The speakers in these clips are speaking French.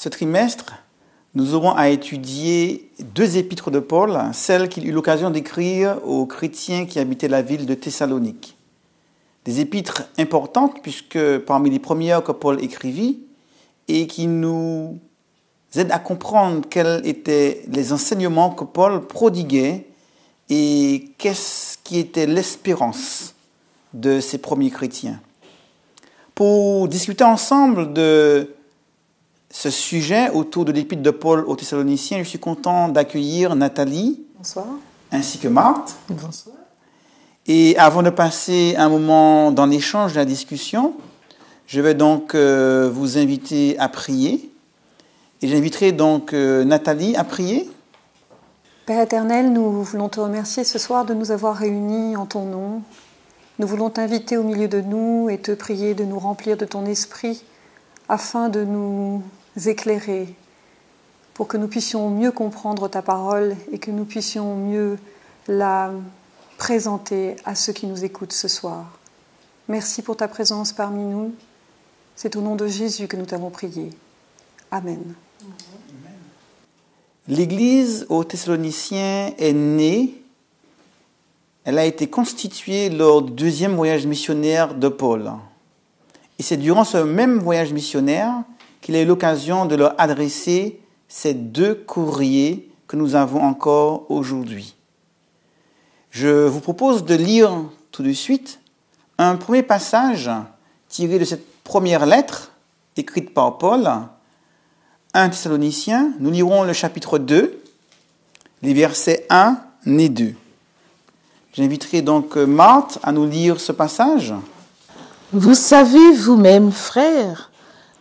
Ce trimestre, nous aurons à étudier 2 épîtres de Paul, celles qu'il eut l'occasion d'écrire aux chrétiens qui habitaient la ville de Thessalonique. Des épîtres importantes, puisque parmi les premières que Paul écrivit, et qui nous aident à comprendre quels étaient les enseignements que Paul prodiguait et qu'est-ce qui était l'espérance de ces premiers chrétiens. Pour discuter ensemble de ce sujet autour de l'épître de Paul aux Thessaloniciens, je suis content d'accueillir Nathalie. Bonsoir. Ainsi que Marthe. Bonsoir. Et avant de passer un moment dans l'échange, de la discussion, je vais donc vous inviter à prier. Et j'inviterai donc Nathalie à prier. Père éternel, nous voulons te remercier ce soir de nous avoir réunis en ton nom. Nous voulons t'inviter au milieu de nous et te prier de nous remplir de ton esprit afin de nous éclairer pour que nous puissions mieux comprendre ta parole et que nous puissions mieux la présenter à ceux qui nous écoutent ce soir. Merci pour ta présence parmi nous. C'est au nom de Jésus que nous t'avons prié. Amen. L'Église aux Thessaloniciens est née. Elle a été constituée lors du 2e voyage missionnaire de Paul. Et c'est durant ce même voyage missionnaire qu'il a eu l'occasion de leur adresser ces 2 courriers que nous avons encore aujourd'hui. Je vous propose de lire tout de suite un premier passage tiré de cette première lettre écrite par Paul, 1 Thessaloniciens. Nous lirons le chapitre 2, les versets 1 et 2. J'inviterai donc Marthe à nous lire ce passage. Vous savez vous-même, frères,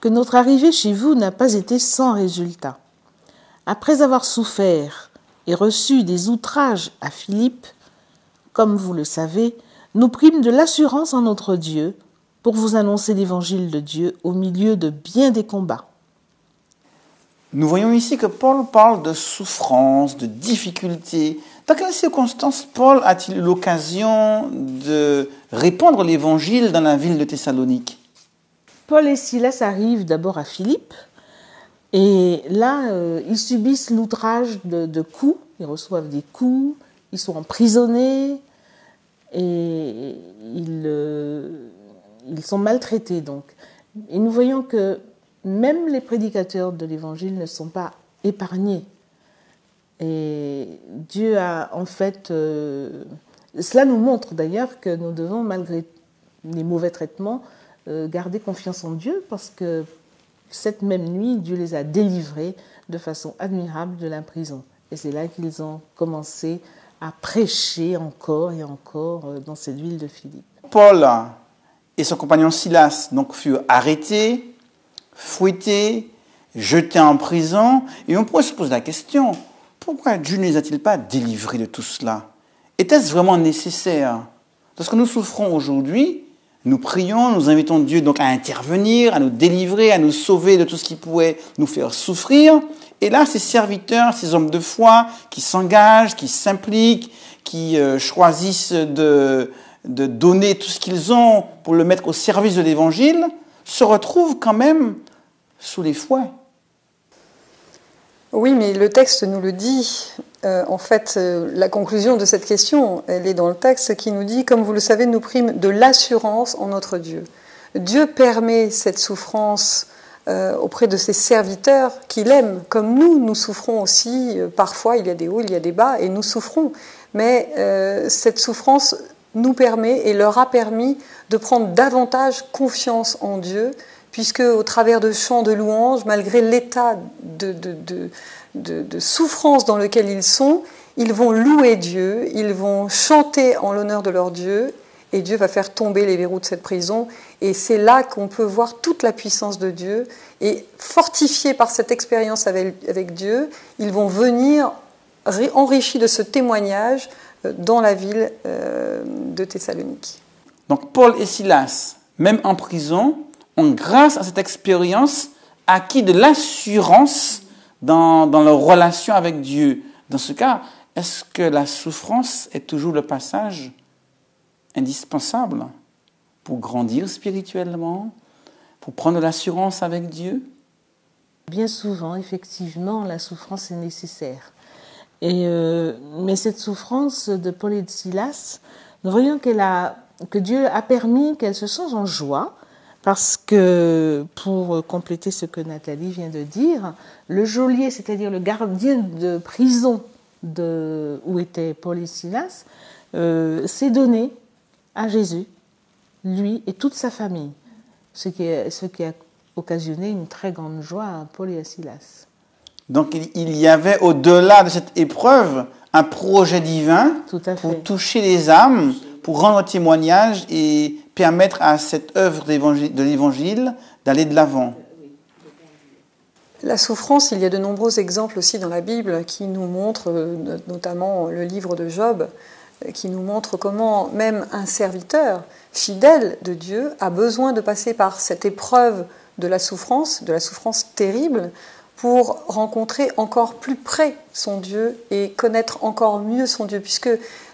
que notre arrivée chez vous n'a pas été sans résultat. Après avoir souffert et reçu des outrages à Philippe, comme vous le savez, nous prîmes de l'assurance en notre Dieu pour vous annoncer l'évangile de Dieu au milieu de bien des combats. Nous voyons ici que Paul parle de souffrance, de difficultés. Dans quelles circonstances Paul a-t-il eu l'occasion de répandre l'évangile dans la ville de Thessalonique ? Paul et Silas arrivent d'abord à Philippe, et là, ils subissent l'outrage de coups, ils reçoivent des coups, ils sont emprisonnés, et ils sont maltraités donc. Et nous voyons que même les prédicateurs de l'évangile ne sont pas épargnés. Et Dieu a en fait... cela nous montre d'ailleurs que nous devons, malgré les mauvais traitements, garder confiance en Dieu, parce que cette même nuit, Dieu les a délivrés de façon admirable de la prison. Et c'est là qu'ils ont commencé à prêcher encore et encore dans cette ville de Philippe. Paul et son compagnon Silas donc furent arrêtés, fouettés, jetés en prison. Et on pourrait se poser la question, pourquoi Dieu ne les a-t-il pas délivrés de tout cela ? Était-ce vraiment nécessaire ? Lorsque nous souffrons aujourd'hui, nous prions, nous invitons Dieu donc à intervenir, à nous délivrer, à nous sauver de tout ce qui pourrait nous faire souffrir. Et là, ces serviteurs, ces hommes de foi qui s'engagent, qui s'impliquent, qui choisissent de donner tout ce qu'ils ont pour le mettre au service de l'Évangile, se retrouvent quand même sous les fouets. Oui, mais le texte nous le dit. En fait, la conclusion de cette question, elle est dans le texte qui nous dit, comme vous le savez, nous prîmes de l'assurance en notre Dieu. Dieu permet cette souffrance auprès de ses serviteurs qu'il aime, comme nous souffrons aussi. Parfois, il y a des hauts, il y a des bas, et nous souffrons. Mais cette souffrance nous permet et leur a permis de prendre davantage confiance en Dieu, puisque au travers de chants de louanges, malgré l'état de souffrance dans lequel ils sont, ils vont louer Dieu, ils vont chanter en l'honneur de leur Dieu, et Dieu va faire tomber les verrous de cette prison. Et c'est là qu'on peut voir toute la puissance de Dieu. Et fortifiés par cette expérience avec Dieu, ils vont venir enrichis de ce témoignage dans la ville de Thessalonique. Donc Paul et Silas, même en prison, ont, grâce à cette expérience, acquis de l'assurance dans leur relation avec Dieu. Dans ce cas, est-ce que la souffrance est toujours le passage indispensable pour grandir spirituellement, pour prendre l'assurance avec Dieu ? Bien souvent, effectivement, la souffrance est nécessaire. Mais cette souffrance de Paul et de Silas, nous voyons que Dieu a permis qu'elle se change en joie, parce que, pour compléter ce que Nathalie vient de dire, le geôlier, c'est-à-dire le gardien de prison où étaient Paul et Silas, s'est donné à Jésus, lui et toute sa famille, ce qui a occasionné une très grande joie à Paul et à Silas. Donc il y avait au-delà de cette épreuve un projet divin pour toucher les âmes, pour rendre témoignage et permettre à cette œuvre de l'Évangile d'aller de l'avant. La souffrance, il y a de nombreux exemples aussi dans la Bible qui nous montrent, notamment le livre de Job, qui nous montre comment même un serviteur fidèle de Dieu a besoin de passer par cette épreuve de la souffrance terrible, pour rencontrer encore plus près son Dieu et connaître encore mieux son Dieu, puisque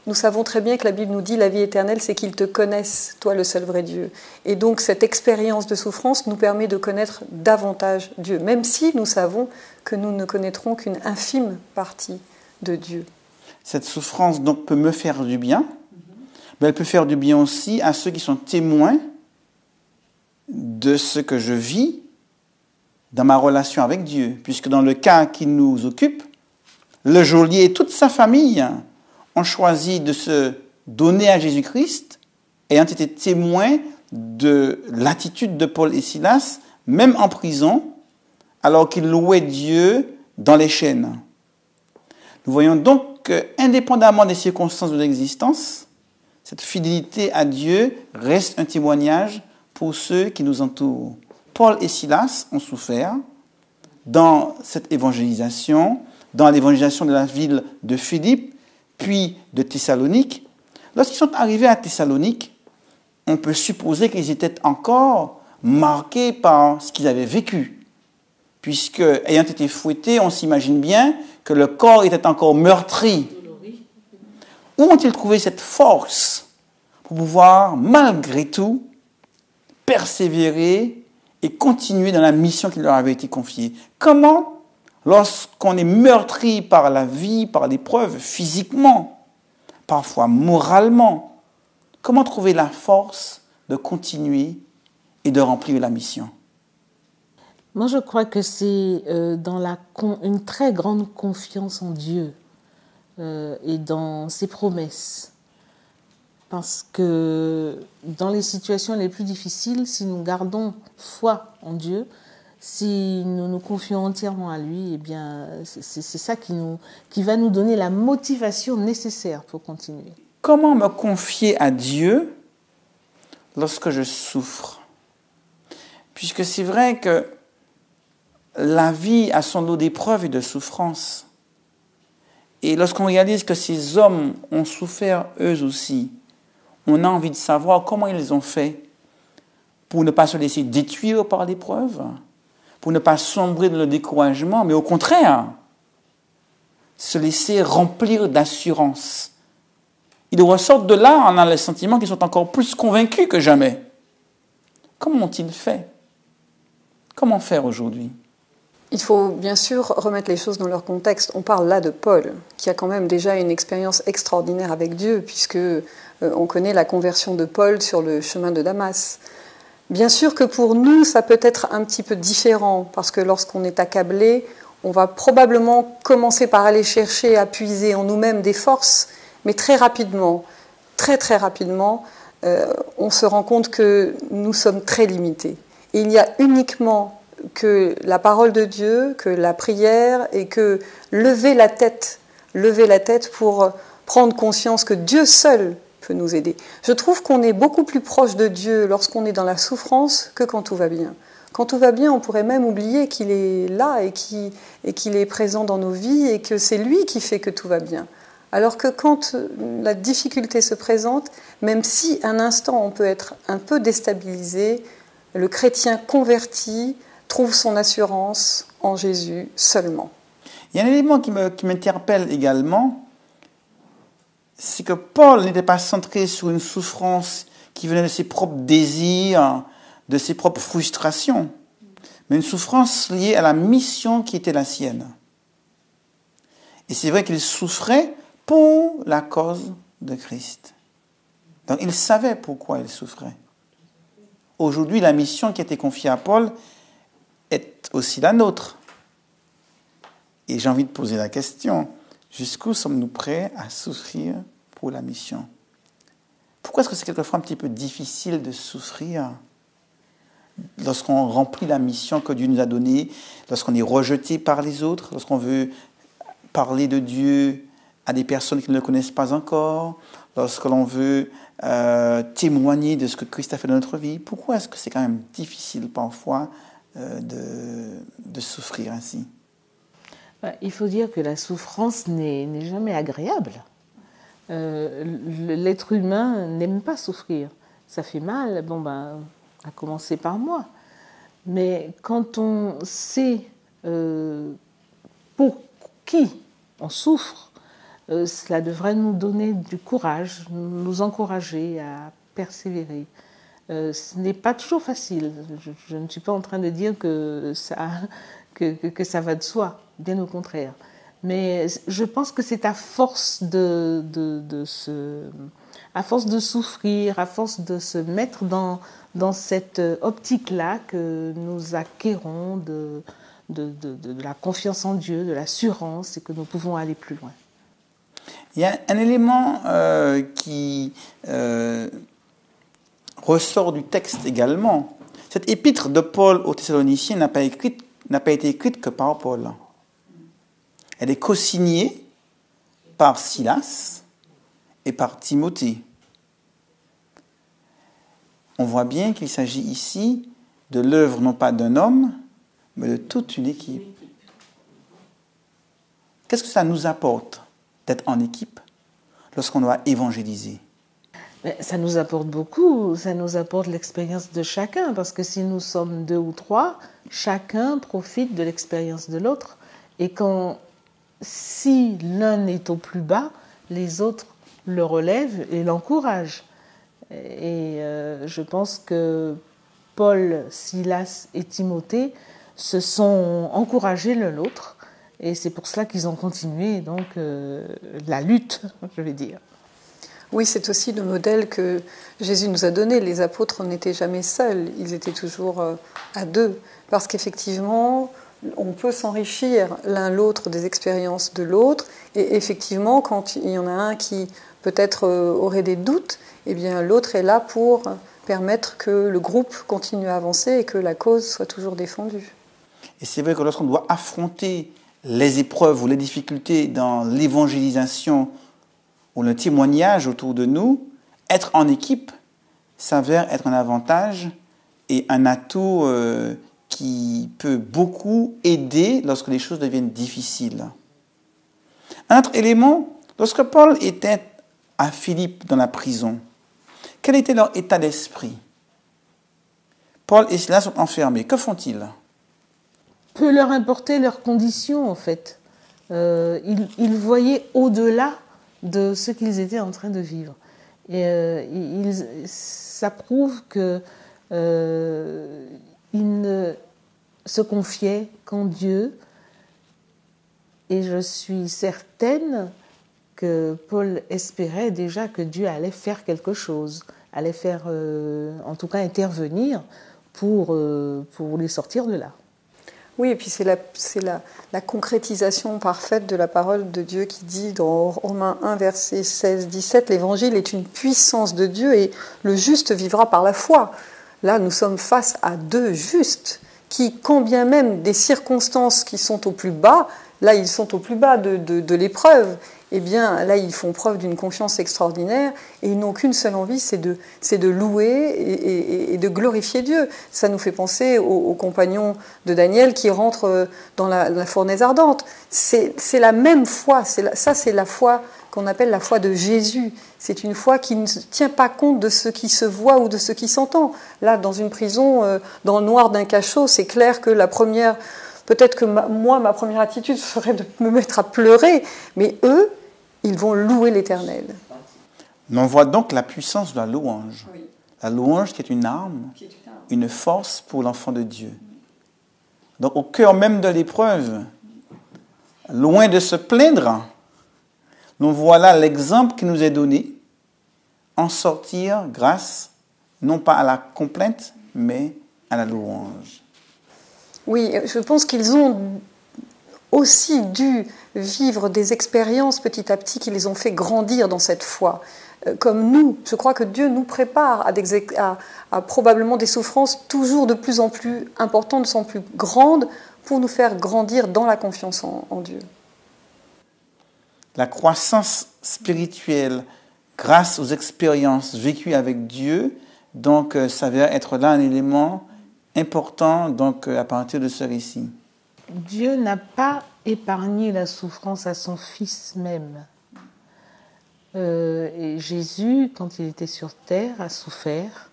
nous savons très bien que la Bible nous dit la vie éternelle, c'est qu'ils te connaissent, toi le seul vrai Dieu. Et donc cette expérience de souffrance nous permet de connaître davantage Dieu, même si nous savons que nous ne connaîtrons qu'une infime partie de Dieu. Cette souffrance donc peut me faire du bien, mais elle peut faire du bien aussi à ceux qui sont témoins de ce que je vis dans ma relation avec Dieu, puisque dans le cas qui nous occupe, le geôlier et toute sa famille ont choisi de se donner à Jésus-Christ, ayant été témoins de l'attitude de Paul et Silas, même en prison, alors qu'ils louaient Dieu dans les chaînes. Nous voyons donc qu'indépendamment des circonstances de l'existence, cette fidélité à Dieu reste un témoignage pour ceux qui nous entourent. Paul et Silas ont souffert dans cette évangélisation, dans l'évangélisation de la ville de Philippe, puis de Thessalonique. Lorsqu'ils sont arrivés à Thessalonique, on peut supposer qu'ils étaient encore marqués par ce qu'ils avaient vécu, puisque, ayant été fouettés, on s'imagine bien que le corps était encore meurtri. Où ont-ils trouvé cette force pour pouvoir, malgré tout, persévérer et continuer dans la mission qui leur avait été confiée? Comment, lorsqu'on est meurtri par la vie, par l'épreuve, physiquement, parfois moralement, comment trouver la force de continuer et de remplir la mission? Moi, je crois que c'est dans une très grande confiance en Dieu et dans ses promesses. Parce que dans les situations les plus difficiles, si nous gardons foi en Dieu, si nous nous confions entièrement à lui, eh bien, c'est ça qui va nous donner la motivation nécessaire pour continuer. Comment me confier à Dieu lorsque je souffre? Puisque c'est vrai que la vie a son lot d'épreuves et de souffrances. Et lorsqu'on réalise que ces hommes ont souffert eux aussi, on a envie de savoir comment ils ont fait pour ne pas se laisser détruire par l'épreuve, pour ne pas sombrer dans le découragement, mais au contraire, se laisser remplir d'assurance. Ils ressortent de là en ayant le sentiment qu'ils sont encore plus convaincus que jamais. Comment ont-ils fait? Comment faire aujourd'hui? Il faut bien sûr remettre les choses dans leur contexte. On parle là de Paul, qui a quand même déjà une expérience extraordinaire avec Dieu, puisque on connaît la conversion de Paul sur le chemin de Damas. Bien sûr que pour nous, ça peut être un petit peu différent, parce que lorsqu'on est accablé, on va probablement commencer par aller chercher à puiser en nous-mêmes des forces, mais très rapidement, très rapidement, on se rend compte que nous sommes très limités. Et il y a uniquement que la parole de Dieu, que la prière, et que lever la tête pour prendre conscience que Dieu seul peut nous aider. Je trouve qu'on est beaucoup plus proche de Dieu lorsqu'on est dans la souffrance que quand tout va bien. Quand tout va bien, on pourrait même oublier qu'il est là et qu'il est présent dans nos vies et que c'est lui qui fait que tout va bien. Alors que quand la difficulté se présente, même si un instant on peut être un peu déstabilisé, le chrétien converti trouve son assurance en Jésus seulement. Il y a un élément qui m'interpelle également, c'est que Paul n'était pas centré sur une souffrance qui venait de ses propres désirs, de ses propres frustrations, mais une souffrance liée à la mission qui était la sienne. Et c'est vrai qu'il souffrait pour la cause de Christ. Donc il savait pourquoi il souffrait. Aujourd'hui, la mission qui a été confiée à Paul est aussi la nôtre. Et j'ai envie de poser la question, jusqu'où sommes-nous prêts à souffrir pour la mission? Pourquoi est-ce que c'est quelquefois un petit peu difficile de souffrir lorsqu'on remplit la mission que Dieu nous a donnée, lorsqu'on est rejeté par les autres, lorsqu'on veut parler de Dieu à des personnes qui ne le connaissent pas encore, lorsque l'on veut témoigner de ce que Christ a fait dans notre vie? Pourquoi est-ce que c'est quand même difficile parfois de souffrir ainsi? Il faut dire que la souffrance n'est jamais agréable. L'être humain n'aime pas souffrir. Ça fait mal, à commencer par moi. Mais quand on sait pour qui on souffre, cela devrait nous donner du courage, nous encourager à persévérer. Ce n'est pas toujours facile. Je ne suis pas en train de dire que ça va de soi, bien au contraire. Mais je pense que c'est à force à force de souffrir, à force de se mettre dans cette optique-là que nous acquérons de la confiance en Dieu, de l'assurance et que nous pouvons aller plus loin. Il y a un élément qui ressort du texte également. Cette épître de Paul aux Thessaloniciens n'a pas été écrite que par Paul. Elle est co-signée par Silas et par Timothée. On voit bien qu'il s'agit ici de l'œuvre non pas d'un homme, mais de toute une équipe. Qu'est-ce que ça nous apporte d'être en équipe lorsqu'on doit évangéliser? Ça nous apporte beaucoup, ça nous apporte l'expérience de chacun, parce que si nous sommes 2 ou 3, chacun profite de l'expérience de l'autre. Et si l'un est au plus bas, les autres le relèvent et l'encouragent. Et je pense que Paul, Silas et Timothée se sont encouragés l'un l'autre, et c'est pour cela qu'ils ont continué donc la lutte, je vais dire. Oui, c'est aussi le modèle que Jésus nous a donné. Les apôtres n'étaient jamais seuls, ils étaient toujours à 2. Parce qu'effectivement, on peut s'enrichir l'un l'autre des expériences de l'autre. Et effectivement, quand il y en a un qui peut-être aurait des doutes, eh bien l'autre est là pour permettre que le groupe continue à avancer et que la cause soit toujours défendue. Et c'est vrai que lorsqu'on doit affronter les épreuves ou les difficultés dans l'évangélisation ou le témoignage autour de nous, être en équipe s'avère être un avantage et un atout qui peut beaucoup aider lorsque les choses deviennent difficiles. Un autre élément, lorsque Paul était à Philippe dans la prison, quel était leur état d'esprit? Paul et Silas sont enfermés. Que font-ils? Peu leur importait leurs conditions, en fait. Ils voyaient au-delà de ce qu'ils étaient en train de vivre. Et ça prouve qu'ils ne se confiaient qu'en Dieu. Et je suis certaine que Paul espérait déjà que Dieu allait faire quelque chose, allait faire, en tout cas, intervenir pour les sortir de là. Oui, et puis c'est la concrétisation parfaite de la parole de Dieu qui dit dans Romains 1, verset 16-17, l'évangile est une puissance de Dieu et le juste vivra par la foi. Là, nous sommes face à 2 justes qui, quand bien même des circonstances qui sont au plus bas, là ils sont au plus bas de l'épreuve, eh bien là ils font preuve d'une confiance extraordinaire et ils n'ont qu'une seule envie, c'est de louer et de glorifier Dieu. Ça nous fait penser aux compagnons de Daniel qui rentrent dans la fournaise ardente. C'est la même foi, c'est la foi qu'on appelle la foi de Jésus. C'est une foi qui ne tient pas compte de ce qui se voit ou de ce qui s'entend. Là, dans une prison, dans le noir d'un cachot, c'est clair que peut-être que ma première attitude serait de me mettre à pleurer, mais eux, ils vont louer l'Éternel. On voit donc la puissance de la louange. Oui. La louange qui est une arme, une force pour l'enfant de Dieu. donc au cœur même de l'épreuve, loin de se plaindre, nous voilà l'exemple qui nous est donné, en sortir grâce, non pas à la complainte, mais à la louange. Oui, je pense qu'ils ont aussi dû vivre des expériences petit à petit qui les ont fait grandir dans cette foi. Comme nous, je crois que Dieu nous prépare à probablement des souffrances toujours de plus en plus importantes, de plus en plus grandes, pour nous faire grandir dans la confiance en Dieu. La croissance spirituelle grâce aux expériences vécues avec Dieu, donc s'avère être là un élément important donc, à partir de ce récit. Dieu n'a pas épargné la souffrance à son Fils même. Et Jésus, quand il était sur terre, a souffert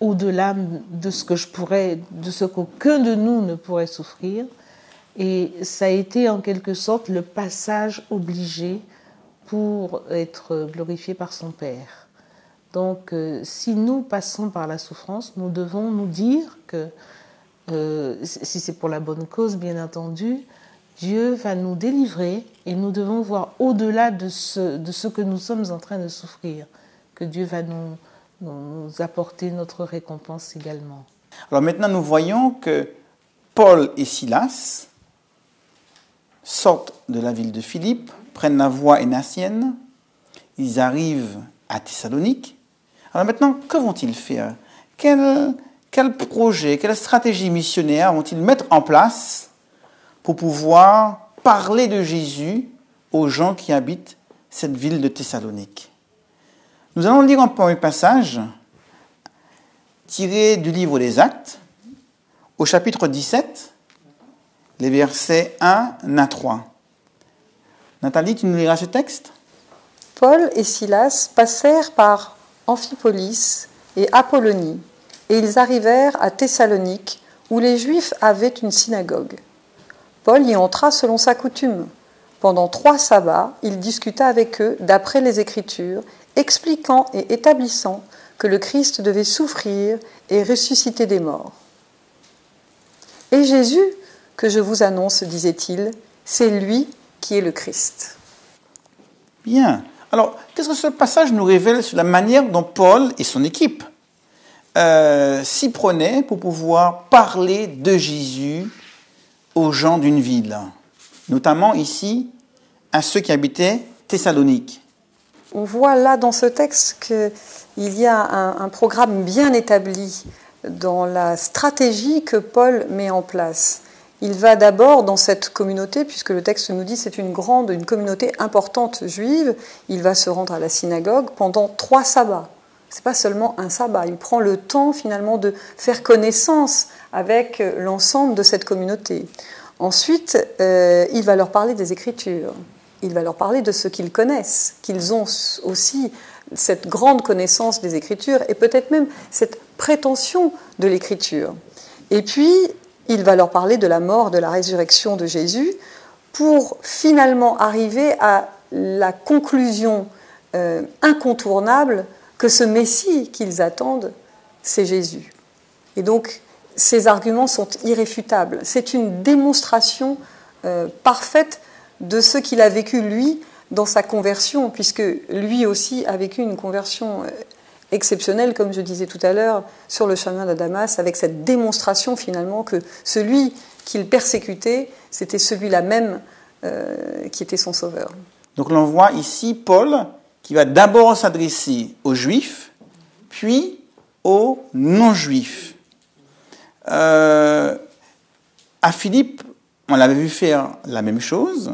au-delà de ce qu'aucun de nous ne pourrait souffrir. Et ça a été en quelque sorte le passage obligé pour être glorifié par son Père. Donc, si nous passons par la souffrance, nous devons nous dire que, si c'est pour la bonne cause, bien entendu, Dieu va nous délivrer et nous devons voir au-delà de ce que nous sommes en train de souffrir, que Dieu va nous apporter notre récompense également. Alors maintenant, nous voyons que Paul et Silas sortent de la ville de Philippe, prennent la voie énassienne, ils arrivent à Thessalonique. Alors maintenant, que vont-ils faire ? Quel projet, quelle stratégie missionnaire vont-ils mettre en place pour pouvoir parler de Jésus aux gens qui habitent cette ville de Thessalonique ? Nous allons lire un premier passage tiré du livre des Actes, au chapitre 17, les versets 1 à 3. Nathalie, tu nous liras ce texte ? Paul et Silas passèrent par Amphipolis et Apollonie, et ils arrivèrent à Thessalonique, où les Juifs avaient une synagogue. Paul y entra selon sa coutume. Pendant 3 sabbats, il discuta avec eux d'après les Écritures, expliquant et établissant que le Christ devait souffrir et ressusciter des morts. « Et Jésus, que je vous annonce, disait-il, c'est lui qui est le Christ. » Bien. Alors, qu'est-ce que ce passage nous révèle sur la manière dont Paul et son équipe s'y prenaient pour pouvoir parler de Jésus aux gens d'une ville, notamment ici à ceux qui habitaient Thessalonique. On voit là dans ce texte qu'il y a un programme bien établi dans la stratégie que Paul met en place. Il va d'abord dans cette communauté, puisque le texte nous dit que c'est une communauté importante juive. Il va se rendre à la synagogue pendant 3 sabbats. Ce n'est pas seulement un sabbat. Il prend le temps finalement de faire connaissance avec l'ensemble de cette communauté. Ensuite, il va leur parler des Écritures. Il va leur parler de ce qu'ils connaissent, qu'ils ont aussi cette grande connaissance des Écritures et peut-être même cette prétention de l'Écriture. Et puis, il va leur parler de la mort, de la résurrection de Jésus, pour finalement arriver à la conclusion incontournable que ce Messie qu'ils attendent, c'est Jésus. Et donc, ces arguments sont irréfutables. C'est une démonstration parfaite de ce qu'il a vécu, lui, dans sa conversion, puisque lui aussi a vécu une conversion exceptionnelle, comme je disais tout à l'heure, sur le chemin de Damas, avec cette démonstration finalement que celui qu'il persécutait, c'était celui-là même qui était son sauveur. Donc l'on voit ici Paul qui va d'abord s'adresser aux Juifs, puis aux non-Juifs. À Philippe, on l'avait vu faire la même chose.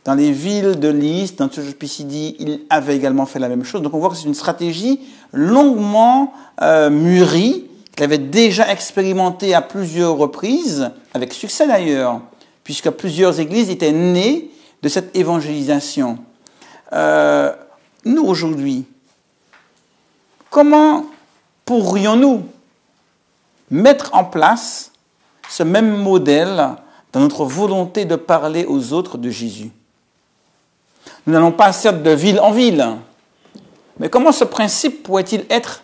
Dans les villes de Lys, dans Pisidie, il avait également fait la même chose. Donc on voit que c'est une stratégie longuement mûrie, qu'il avait déjà expérimentée à plusieurs reprises, avec succès d'ailleurs, puisque plusieurs églises étaient nées de cette évangélisation. Nous, aujourd'hui, comment pourrions-nous mettre en place ce même modèle dans notre volonté de parler aux autres de Jésus? Nous n'allons pas certes de ville en ville, mais comment ce principe pourrait-il être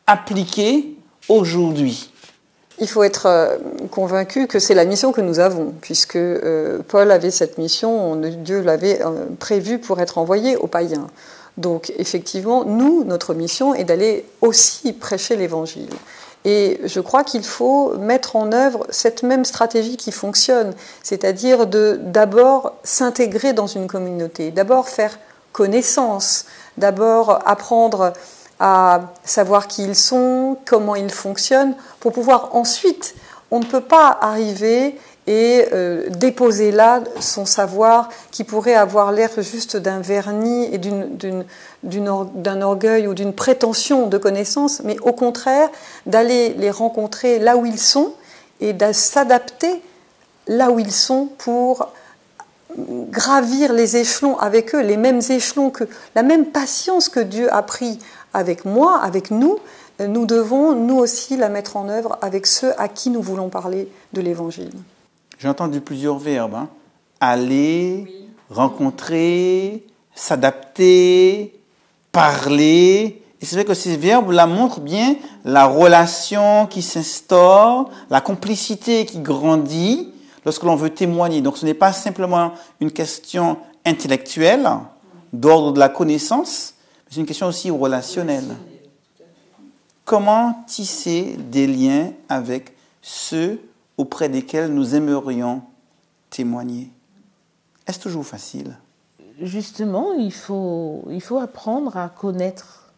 appliqué aujourd'hui? il faut être convaincu que c'est la mission que nous avons, puisque Paul avait cette mission, Dieu l'avait prévue pour être envoyé aux païens. Donc effectivement, nous, notre mission est d'aller aussi prêcher l'Évangile. Et je crois qu'il faut mettre en œuvre cette même stratégie qui fonctionne, c'est-à-dire de d'abord s'intégrer dans une communauté, d'abord faire connaissance, d'abord apprendre à savoir qui ils sont, comment ils fonctionnent, pour pouvoir ensuite, on ne peut pas arriver et déposer là son savoir qui pourrait avoir l'air juste d'un vernis et d'un orgueil ou d'une prétention de connaissance, mais au contraire d'aller les rencontrer là où ils sont et de s'adapter là où ils sont pour gravir les échelons avec eux, les mêmes échelons, la même patience que Dieu a pris avec moi, avec nous, nous devons nous aussi la mettre en œuvre avec ceux à qui nous voulons parler de l'Évangile. J'ai entendu plusieurs verbes. Aller, oui. Rencontrer, s'adapter, parler. Et c'est vrai que ces verbes-là montrent bien la relation qui s'instaure, la complicité qui grandit lorsque l'on veut témoigner. Donc ce n'est pas simplement une question intellectuelle, d'ordre de la connaissance, mais c'est une question aussi relationnelle. Comment tisser des liens avec ceux auprès desquels nous aimerions témoigner? Est-ce toujours facile? Justement, il faut apprendre à connaître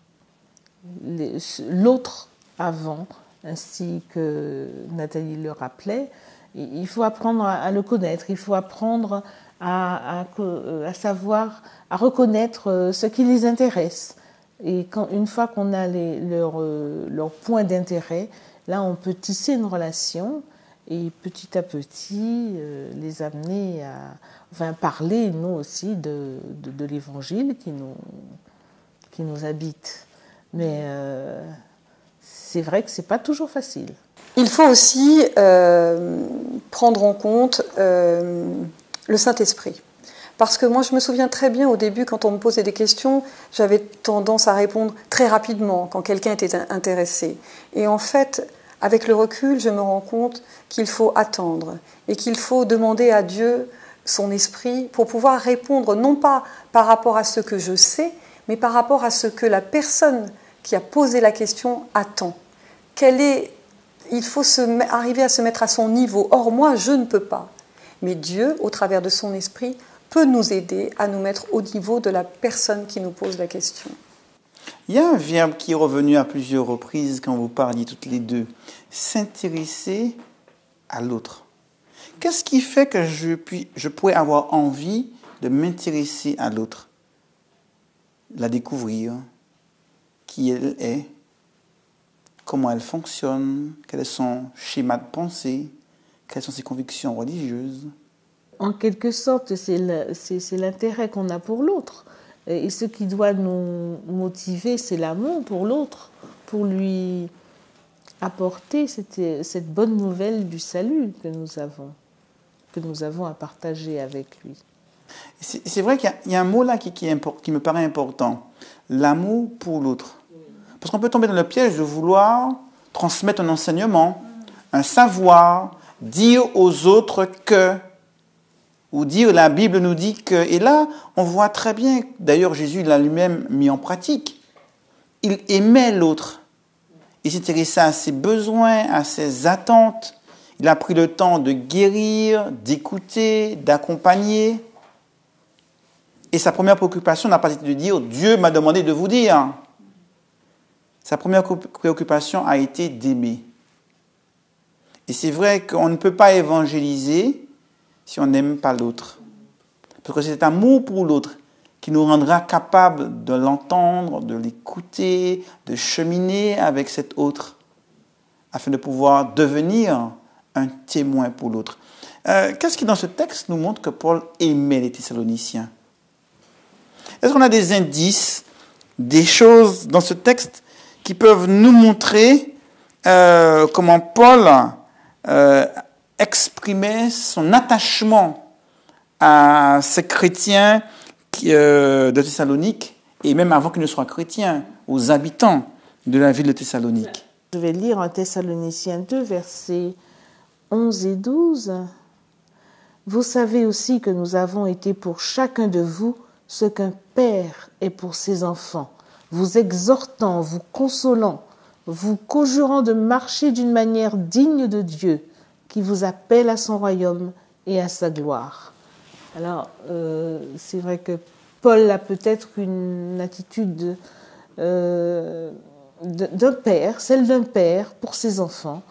l'autre avant, ainsi que Nathalie le rappelait. Il faut apprendre à le connaître, il faut apprendre à savoir, à reconnaître ce qui les intéresse. Et une fois qu'on a leurs points d'intérêt, là on peut tisser une relation et petit à petit les amener à parler nous aussi de l'Évangile qui nous habite. Mais c'est vrai que c'est pas toujours facile. Il faut aussi prendre en compte le Saint-Esprit. Parce que moi, je me souviens très bien au début, quand on me posait des questions, j'avais tendance à répondre très rapidement quand quelqu'un était intéressé. Et en fait, avec le recul, je me rends compte qu'il faut attendre et qu'il faut demander à Dieu son esprit pour pouvoir répondre, non pas par rapport à ce que je sais, mais par rapport à ce que la personne qui a posé la question attend. Il faut arriver à se mettre à son niveau. Or, moi, je ne peux pas. Mais Dieu, au travers de son esprit, peut nous aider à nous mettre au niveau de la personne qui nous pose la question. Il y a un verbe qui est revenu à plusieurs reprises quand vous parliez toutes les deux. S'intéresser à l'autre. Qu'est-ce qui fait que je pourrais avoir envie de m'intéresser à l'autre? La découvrir, qui elle est, comment elle fonctionne, quel est son schéma de pensée, quelles sont ses convictions religieuses. En quelque sorte, c'est l'intérêt qu'on a pour l'autre. Et ce qui doit nous motiver, c'est l'amour pour l'autre, pour lui apporter cette bonne nouvelle du salut que nous avons à partager avec lui. C'est vrai qu'il y a un mot là qui me paraît important, l'amour pour l'autre. Parce qu'on peut tomber dans le piège de vouloir transmettre un enseignement, un savoir, dire aux autres que, ou dire la Bible nous dit que. Et là, on voit très bien, d'ailleurs Jésus l'a lui-même mis en pratique, il aimait l'autre. Il s'intéressait à ses besoins, à ses attentes. Il a pris le temps de guérir, d'écouter, d'accompagner. Et sa première préoccupation n'a pas été de dire « Dieu m'a demandé de vous dire ». Sa première préoccupation a été d'aimer. Et c'est vrai qu'on ne peut pas évangéliser si on n'aime pas l'autre. Parce que c'est cet amour pour l'autre qui nous rendra capables de l'entendre, de l'écouter, de cheminer avec cet autre, afin de pouvoir devenir un témoin pour l'autre. Qu'est-ce qui, dans ce texte, nous montre que Paul aimait les Thessaloniciens? Est-ce qu'on a des indices, des choses dans ce texte qui peuvent nous montrer comment Paul exprimait son attachement à ces chrétiens de Thessalonique, et même avant qu'ils ne soient chrétiens, aux habitants de la ville de Thessalonique? Je vais lire en Thessaloniciens 2, versets 11 et 12. Vous savez aussi que nous avons été pour chacun de vous ce qu'un père est pour ses enfants, vous exhortant, vous consolant, vous conjurant de marcher d'une manière digne de Dieu, qui vous appelle à son royaume et à sa gloire. Alors, c'est vrai que Paul a peut-être une attitude d'un père, celle d'un père pour ses enfants,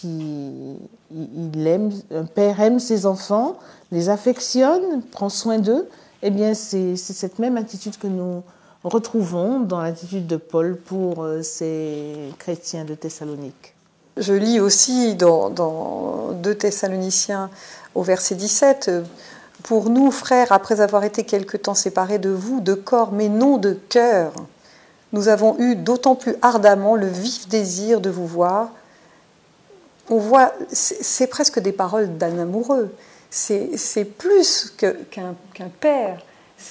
il aime, un père aime ses enfants, les affectionne, prend soin d'eux. Eh bien, c'est cette même attitude que nous retrouvons dans l'attitude de Paul pour ces chrétiens de Thessalonique. Je lis aussi dans 2 Thessaloniciens au verset 17, « Pour nous, frères, après avoir été quelque temps séparés de vous, de corps, mais non de cœur, nous avons eu d'autant plus ardemment le vif désir de vous voir. » On voit, c'est presque des paroles d'un amoureux. C'est plus qu'un père.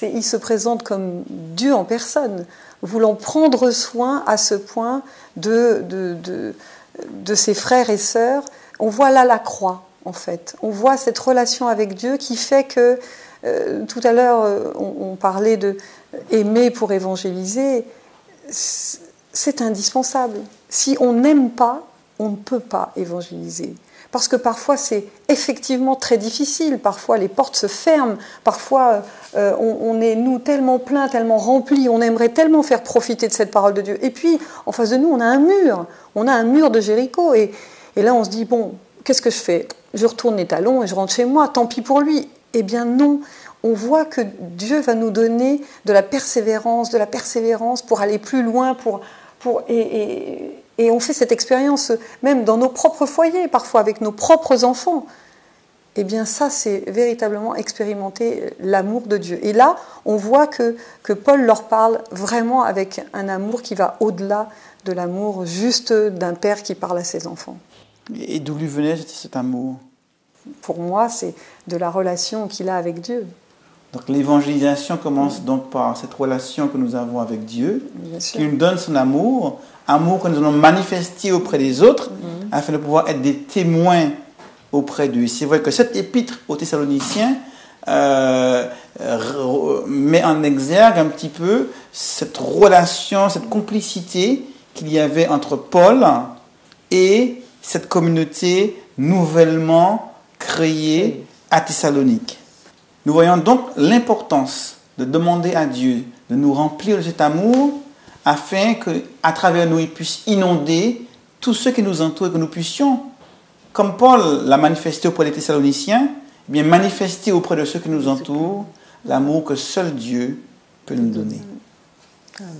Il se présente comme Dieu en personne, voulant prendre soin à ce point de ses frères et sœurs. On voit là la croix, en fait. On voit cette relation avec Dieu qui fait que, tout à l'heure, on parlait de aimer pour évangéliser. C'est indispensable. Si on n'aime pas, on ne peut pas évangéliser. Parce que parfois, c'est effectivement très difficile. Parfois, les portes se ferment. Parfois, on est, nous, tellement pleins, tellement remplis. On aimerait tellement faire profiter de cette parole de Dieu. Et puis, en face de nous, on a un mur. On a un mur de Jéricho. Et là, on se dit, bon, qu'est-ce que je fais? Je retourne les talons et je rentre chez moi. Tant pis pour lui. Eh bien, non. On voit que Dieu va nous donner de la persévérance pour aller plus loin, et on fait cette expérience même dans nos propres foyers, parfois avec nos propres enfants. Eh bien ça, c'est véritablement expérimenter l'amour de Dieu. Et là, on voit que Paul leur parle vraiment avec un amour qui va au-delà de l'amour juste d'un père qui parle à ses enfants. Et d'où lui venait cet amour? Pour moi, c'est de la relation qu'il a avec Dieu. Donc l'évangélisation commence donc par cette relation que nous avons avec Dieu, qui nous donne son amour que nous allons manifester auprès des autres, afin de pouvoir être des témoins auprès d'eux. C'est vrai que cette épître aux Thessaloniciens met en exergue un petit peu cette relation, cette complicité qu'il y avait entre Paul et cette communauté nouvellement créée à Thessalonique. Nous voyons donc l'importance de demander à Dieu de nous remplir de cet amour afin qu'à travers nous, il puisse inonder tous ceux qui nous entourent et que nous puissions, comme Paul l'a manifesté auprès des Thessaloniciens, eh bien manifester auprès de ceux qui nous entourent l'amour que seul Dieu peut nous donner. Amen.